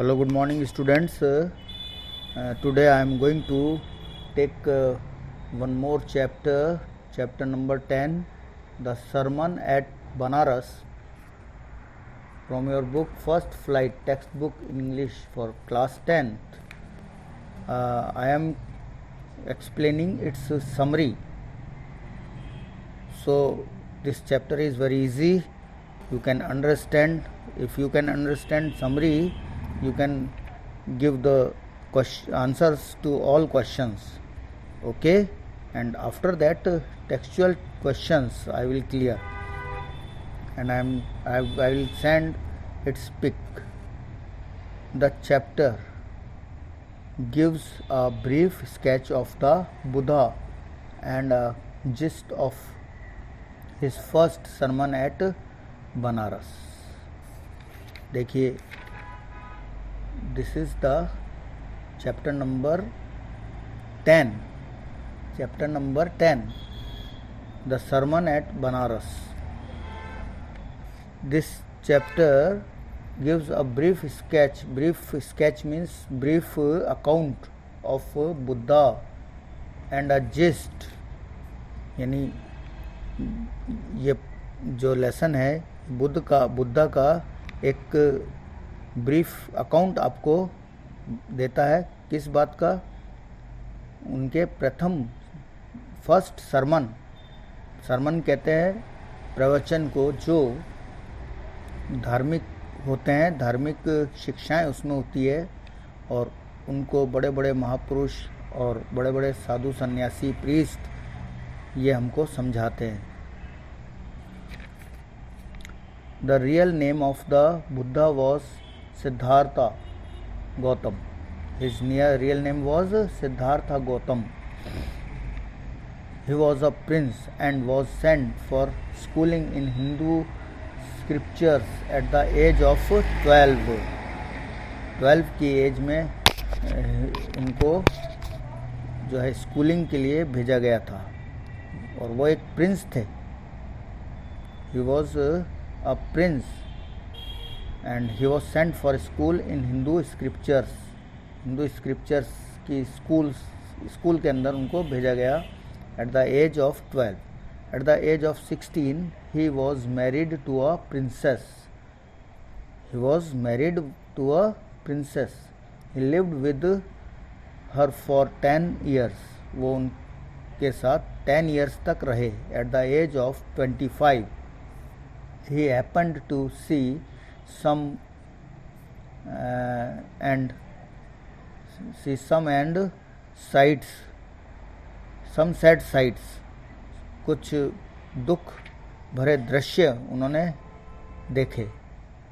Hello, good morning, students. Today I am going to take one more chapter, chapter number 10, the Sermon at Banaras, from your book First Flight, textbook in English for class 10th. I am explaining its summary. So this chapter is very easy. You can understand. If you can understand summary, you can give the answers to all questions. Okay, and after that textual questions I will clear, and I will send its pic. The chapter gives a brief sketch of the Buddha and a gist of his first sermon at Banaras. देखिए, this is the chapter number 10, chapter number 10, the sermon at Banaras. This chapter gives a brief sketch. Brief sketch means brief account of Buddha and a gist. यानी ये जो lesson है बुद्धा का एक brief account आपको देता है. किस बात का? उनके प्रथम फर्स्ट सरमन कहते हैं प्रवचन को जो धार्मिक होते हैं, धार्मिक शिक्षाएं उसमें होती है, और उनको बड़े बड़े महापुरुष और बड़े बड़े साधु सन्यासी प्रीस्ट ये हमको समझाते हैं. The real name of the Buddha was Siddhartha Gautam. His real name was Siddhartha Gautam. He was a prince and was sent for schooling in Hindu scriptures at the age of 12. 12 की as में इनको जो है schooling के लिए भेजा गया था, और वो एक प्रिंस थे. He was a prince and he was sent for school in Hindu scriptures. Hindu scriptures की स्कूल के अंदर उनको भेजा गया at the age of 12. At the age of 16 he was married to a princess. He was married to a princess. He lived with her for 10 years. वो उनके साथ 10 years तक रहे. At the age of 25 he happened to see some and sights, some sad sights. कुछ दुख भरे दृश्य उन्होंने देखे.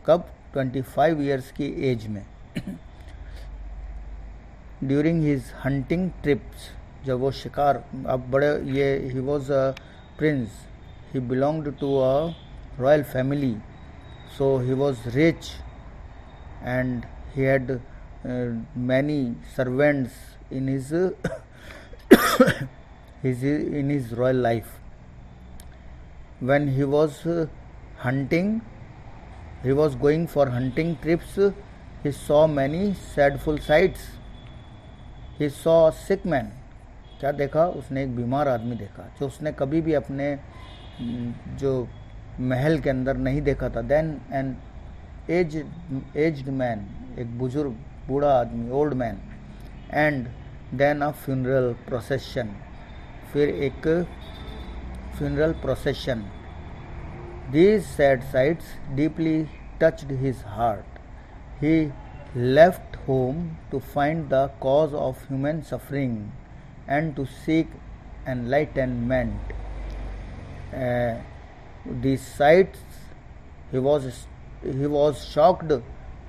कब? 25 years की एज में. ड्यूरिंग हिज हंटिंग ट्रिप्स, जब वो शिकार, अब बड़े ये he was a prince, he belonged to a royal family, so he was rich and he had many servants in his in his royal life. When he was hunting, he was going for hunting trips, he saw many sadful sights. He saw a sick man. क्या देखा? उसने एक बीमार आदमी देखा जो उसने कभी भी अपने जो महल के अंदर नहीं देखा था. देन एन एज्ड मैन, एक बुजुर्ग बूढ़ा आदमी, old man. And then a funeral procession, फिर एक funeral procession. These sad sights deeply touched his heart. He left home to find the cause of human suffering and to seek enlightenment. These sights, he was shocked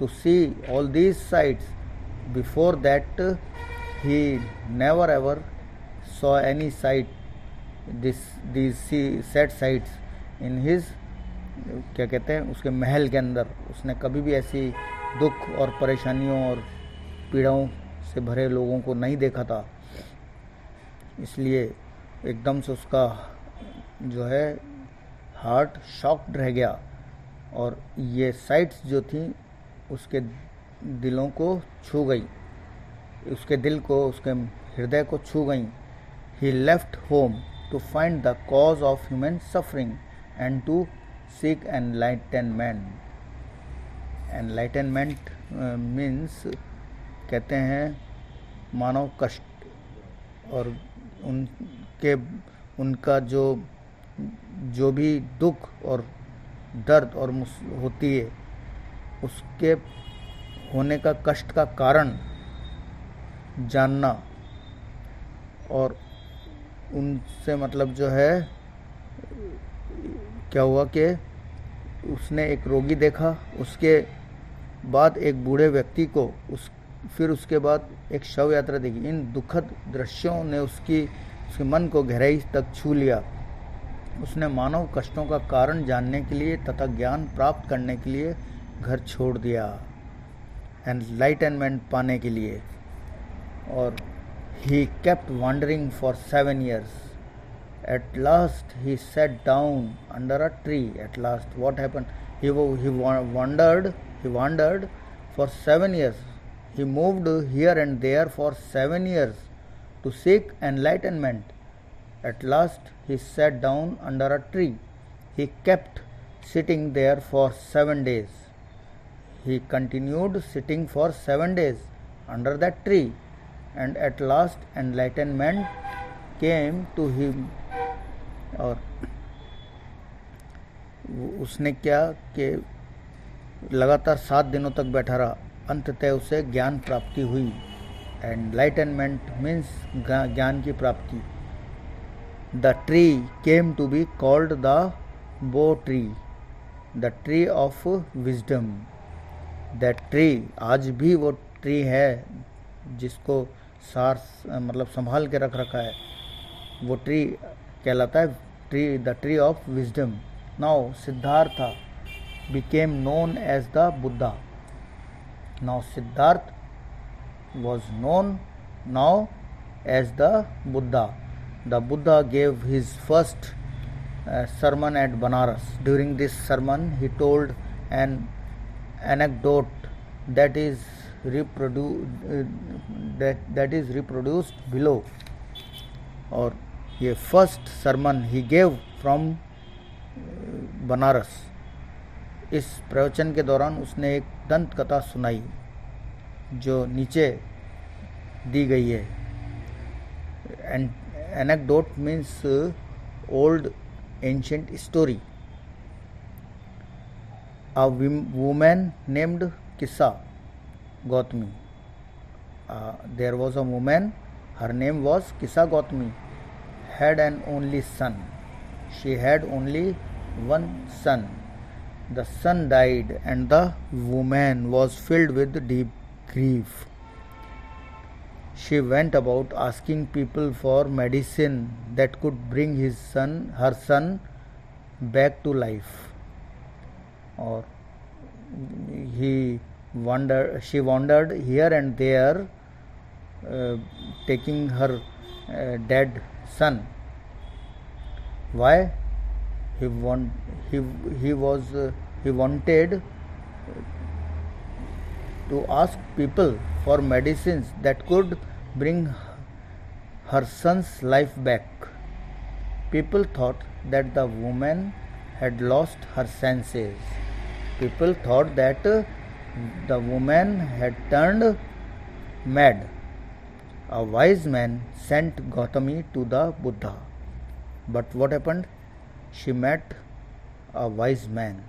to see all these sights. Before that he never ever saw any sight, these sad sights in his, क्या कहते हैं, उसके महल के अंदर. उसने कभी भी ऐसी दुख और परेशानियों और पीड़ाओं से भरे लोगों को नहीं देखा था. इसलिए एकदम से उसका जो है हार्ट शॉक्ड रह गया, और ये साइट्स जो थी उसके दिलों को छू गई, उसके दिल को, उसके हृदय को छू गई. He left home to find the cause of human suffering and to seek enlightenment. Enlightenment means कहते हैं मानव कष्ट, और उनका जो भी दुख और दर्द और होती है, उसके होने का कष्ट का कारण जानना, और उनसे मतलब जो है क्या हुआ कि उसने एक रोगी देखा, उसके बाद एक बूढ़े व्यक्ति को, फिर उसके बाद एक शव यात्रा देखी. इन दुखद दृश्यों ने उसके मन को गहराई तक छू लिया. उसने मानव कष्टों का कारण जानने के लिए तथा ज्ञान प्राप्त करने के लिए घर छोड़ दिया, एनलाइटनमेंट पाने के लिए. और he kept wandering for 7 years. At last he sat down under a tree. At last what happened? He wandered for 7 years. He moved here and there for 7 years to seek enlightenment. At last he sat down under a tree. He kept sitting there for 7 days. He continued sitting for 7 days under that tree, and at last enlightenment came to him. और उसने क्या कि लगातार 7 दिनों तक बैठा रहा, अंततः उसे ज्ञान प्राप्ति हुई. एनलाइटनमेंट मीन्स ज्ञान की प्राप्ति. The tree came to be called the bo tree, the tree of wisdom. That tree, आज भी वो ट्री है जिसको मतलब संभाल के रख रखा है, वो ट्री कहलाता है the tree of wisdom. Now Siddharth became known as the Buddha. Now Siddhartha was known now as the Buddha. The Buddha gave his first sermon at Banaras. During this sermon he told an anecdote that is reproduced below. और ये first sermon he gave from Banaras. इस प्रवचन के दौरान उसने एक दंत कथा सुनाई जो नीचे दी गई है. Anecdote means old ancient story. A woman named Kissa Gautami. There was a woman, her name was Kissa Gautami, had an only son. She had only one son. The son died and the woman was filled with deep grief. She went about asking people for medicine that could bring her son back to life. Or she wandered here and there, taking her dead son. Why? He wanted to ask people for medicines that could bring her son's life back. People thought that the woman had lost her senses. People thought that the woman had turned mad. A wise man sent Gautami to the Buddha. But what happened? She met a wise man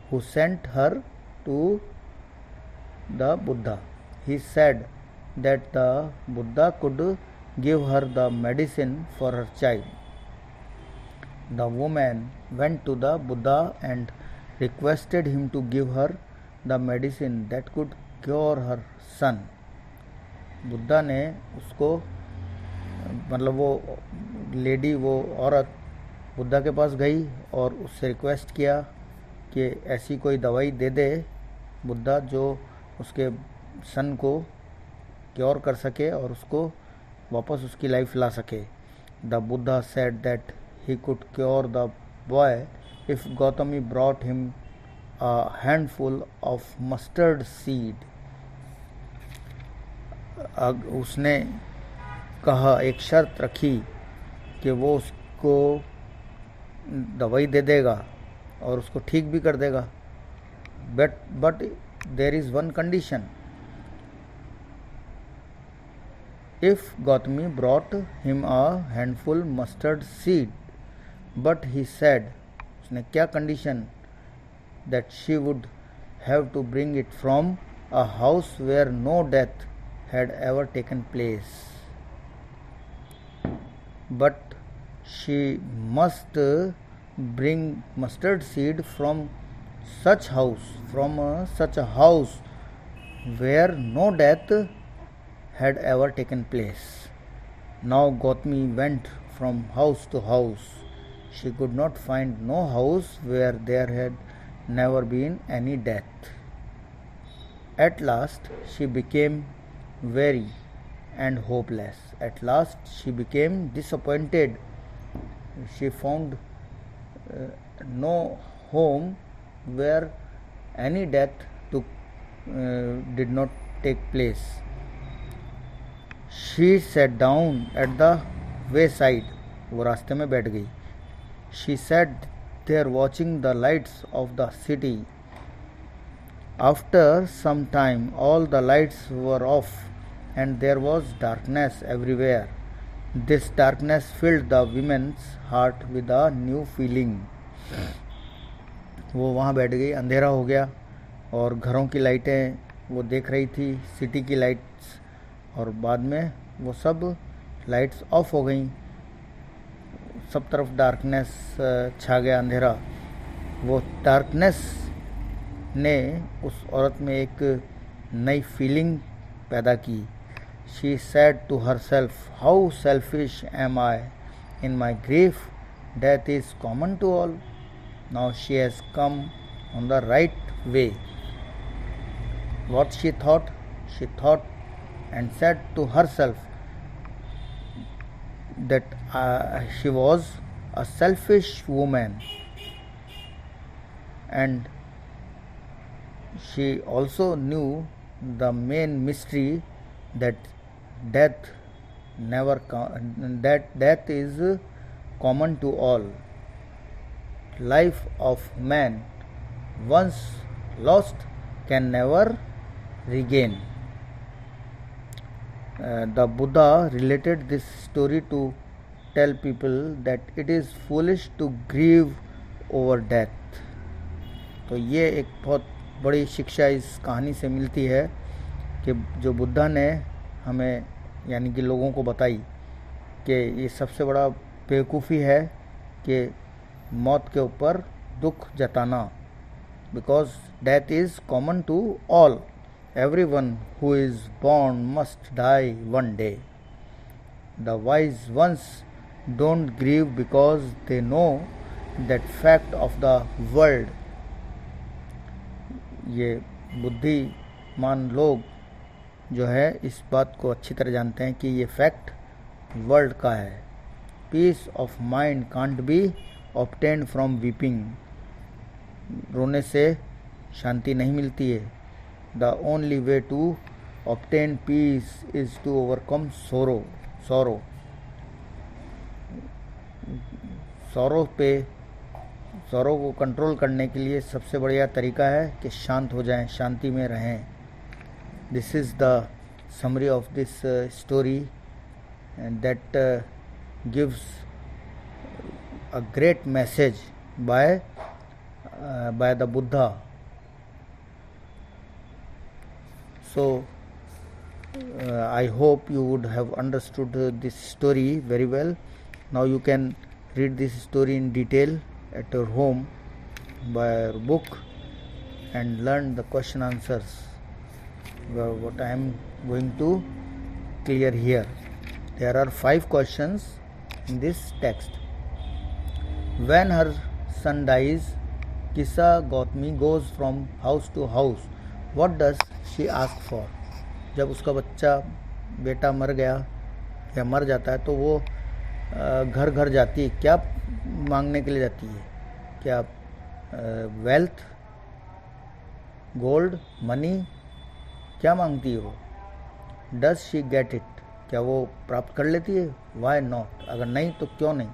who sent her to the Buddha. He said that the Buddha could give her the medicine for her child. The woman went to the Buddha and requested him to give her the medicine that could cure her son. Buddha ने उसको, मतलब वो lady, वो औरत बुद्धा के पास गई और उससे रिक्वेस्ट किया कि ऐसी कोई दवाई दे दे बुद्धा जो उसके सन को क्योर कर सके और उसको वापस उसकी लाइफ ला सके. The Buddha said that he could cure the boy if Gautami brought him a handful of mustard seed उसने कहा, एक शर्त रखी कि वो उसको दवाई दे देगा और उसको ठीक भी कर देगा, but there is one condition, if Gautami brought him a handful mustard seed, but he said, उसने क्या condition, that she would have to bring it from a house where no death had ever taken place, but she must bring mustard seed from such a house where no death had ever taken place. Now Gautami went from house to house. She could not find no house where there had never been any death. At last she became weary and hopeless. At last she became disappointed. She found no home where any death did not take place. She sat down at the wayside. वो रास्ते में बैठ गई. She sat there watching the lights of the city. After some time all the lights were off and there was darkness everywhere. This darkness filled the woman's heart with a new feeling. वो वहाँ बैठ गई, अंधेरा हो गया और घरों की लाइटें वो देख रही थी, सिटी की लाइट्स, और बाद में वो सब लाइट्स ऑफ हो गई, सब तरफ डार्कनेस छा गया, अंधेरा. वो डार्कनेस ने उस औरत में एक नई फीलिंग पैदा की. She said to herself, how selfish am I in my grief, death is common to all. Now she has come on the right way. What she thought and said to herself that she was a selfish woman, and she also knew the main mystery, that death is common to all. Life of man once lost can never regain. The Buddha related this story to tell people that it is foolish to grieve over death. तो ये एक बहुत बड़ी शिक्षा इस कहानी से मिलती है कि जो बुद्धा ने हमें यानी कि लोगों को बताई कि ये सबसे बड़ा बेवकूफ़ी है कि मौत के ऊपर दुख जताना, because death is common to all. Everyone who is born must die one day. The wise ones don't grieve because they know that fact of the world. ये बुद्धिमान लोग जो है इस बात को अच्छी तरह जानते हैं कि ये फैक्ट वर्ल्ड का है. Peace of mind can't be obtained from weeping. रोने से शांति नहीं मिलती है. The only way to obtain peace is to overcome sorrow. sorrow को कंट्रोल करने के लिए सबसे बढ़िया तरीका है कि शांत हो जाएं, शांति में रहें. This is the summary of this story, and that gives a great message by the Buddha. So I hope you would have understood this story very well. Now you can read this story in detail at your home by your book and learn the question answers, what I am going to clear here. There are 5 questions in this text. When her son dies, Kissa Gautami goes from house to house. What does she ask for? जब उसका बेटा मर गया या मर जाता है तो वो घर घर जाती है. क्या मांगने के लिए जाती है? क्या वेल्थ, गोल्ड, मनी, क्या मांगती है वो? डज शी गेट इट, क्या वो प्राप्त कर लेती है? वाई नॉट, अगर नहीं तो क्यों नहीं?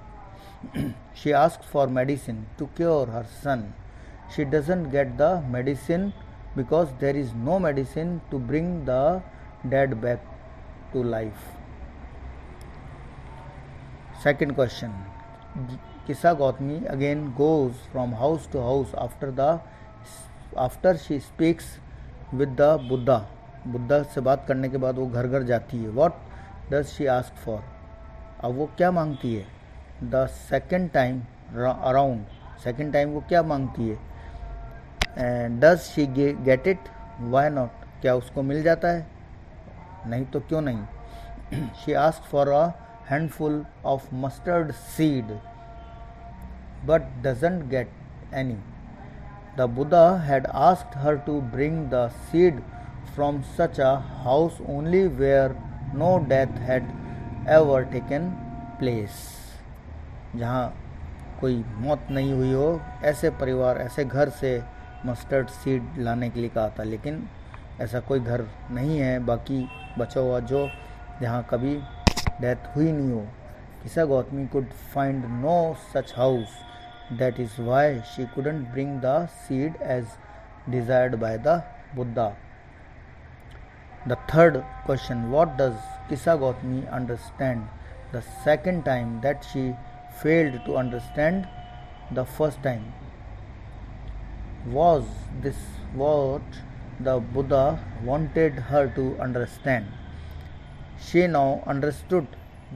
She ask for medicine to cure her son, she doesn't get the medicine because there is no medicine to bring the dead back to life. Second question, Kisa Gotami again goes from house to house after she speaks with the Buddha, Buddha से बात करने के बाद वो घर घर जाती है। What does she ask for, अब वो क्या मांगती है? The second time around, second time वो क्या मांगती है? Does she get it, why not, क्या उसको मिल जाता है? नहीं तो क्यों नहीं? She ask for a handful of mustard seed but doesn't get any. The Buddha had asked her to bring the seed from such a house only where no death had ever taken place, जहाँ कोई मौत नहीं हुई हो, ऐसे परिवार, ऐसे घर से मस्टर्ड सीड लाने के लिए कहा था, लेकिन ऐसा कोई घर नहीं है बाकी बचा हुआ जो जहाँ कभी डेथ हुई नहीं हो। किस्सा Gautami could find no such house. That is why she couldn't bring the seed as desired by the Buddha. The third question, what does Kissa Gautami understand the second time that she failed to understand the first time? Was this what the Buddha wanted her to understand? She now understood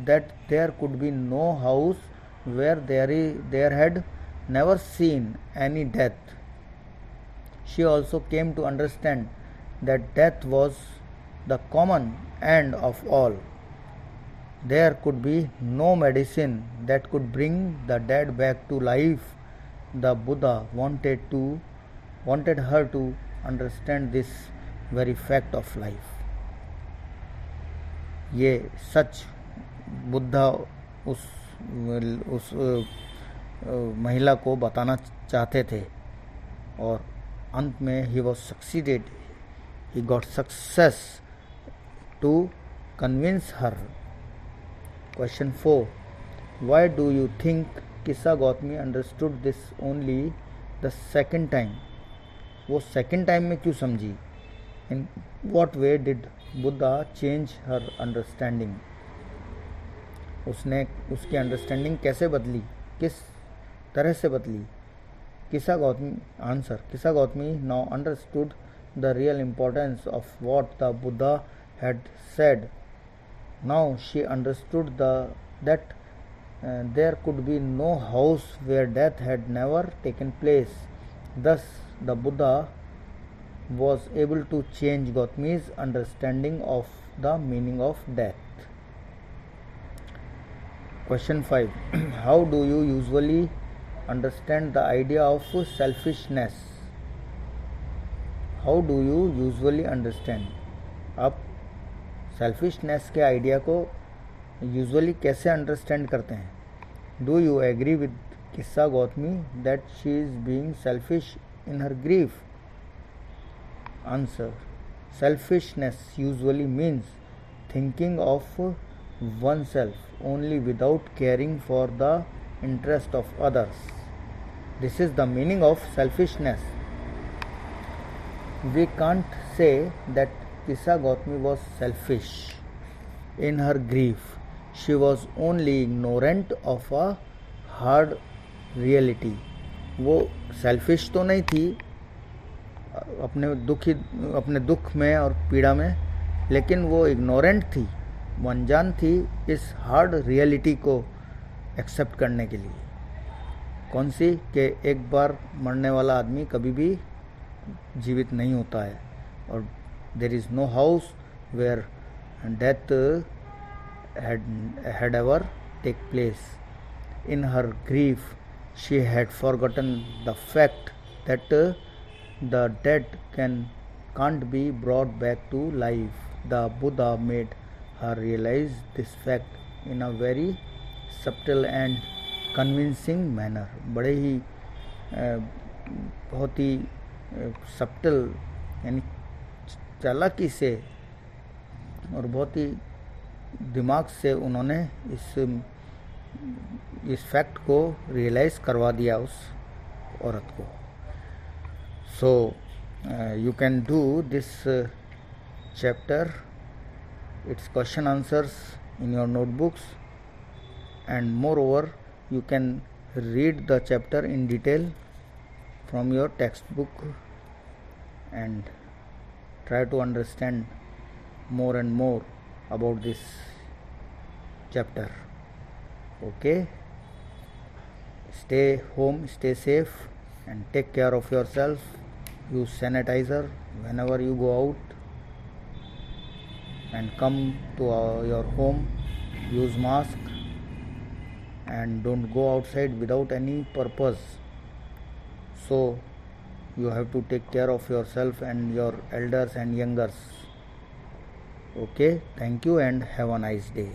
that there could be no house where there had never seen any death. She also came to understand that death was the common end of all. There could be no medicine that could bring the dead back to life. The Buddha wanted her to understand this very fact of life. ये सच बुद्धा उस महिला को बताना चाहते थे और अंत में he was succeeded, he got success to convince her. Question 4, why do you think Kisa Gotami understood this only the second time, वो सेकेंड टाइम में क्यों समझी? In what way did Buddha change her understanding, उसने उसकी अंडरस्टैंडिंग कैसे बदली, किस तरह से बदली? किस्सा Gautami answer, Kisa Gautami now understood the real importance of what the Buddha had said. Now she understood that there could be no house where death had never taken place. Thus the Buddha was able to change Gautami's understanding of the meaning of death. Question 5. How do you usually understand the idea of selfishness? How do you usually understand? आप selfishness के idea को usually कैसे understand करते हैं? Do you agree with Kissa Gautami that she is being selfish in her grief? Answer. Selfishness usually means thinking of oneself only without caring for the interest of others. This is the meaning of selfishness. We can't say that Kissa Gautami was selfish in her grief. She was only ignorant of a hard reality. वो selfish तो नहीं थी अपने दुख में और पीड़ा में, लेकिन वो इग्नोरेंट थी, वो अनजान थी इस हार्ड रियलिटी को एक्सेप्ट करने के लिए। कौन सी? कि एक बार मरने वाला आदमी कभी भी जीवित नहीं होता है और there is no house where death had ever take place. In her grief, she had forgotten the fact that the dead can't be brought back to life. The Buddha made her realize this fact in a very subtle and convincing manner. बड़े ही बहुत ही subtle यानी चालाकी से और बहुत ही दिमाग से उन्होंने इस फैक्ट को रियलाइज़ करवा दिया उस औरत को. सो you can do this chapter, its question answers in your notebooks, and moreover you can read the chapter in detail from your textbook and try to understand more and more about this chapter. Okay, stay home, stay safe, and take care of yourself. Use sanitizer whenever you go out, and come to your home, use mask, and don't go outside without any purpose. So you have to take care of yourself and your elders and youngers. Okay, thank you and have a nice day.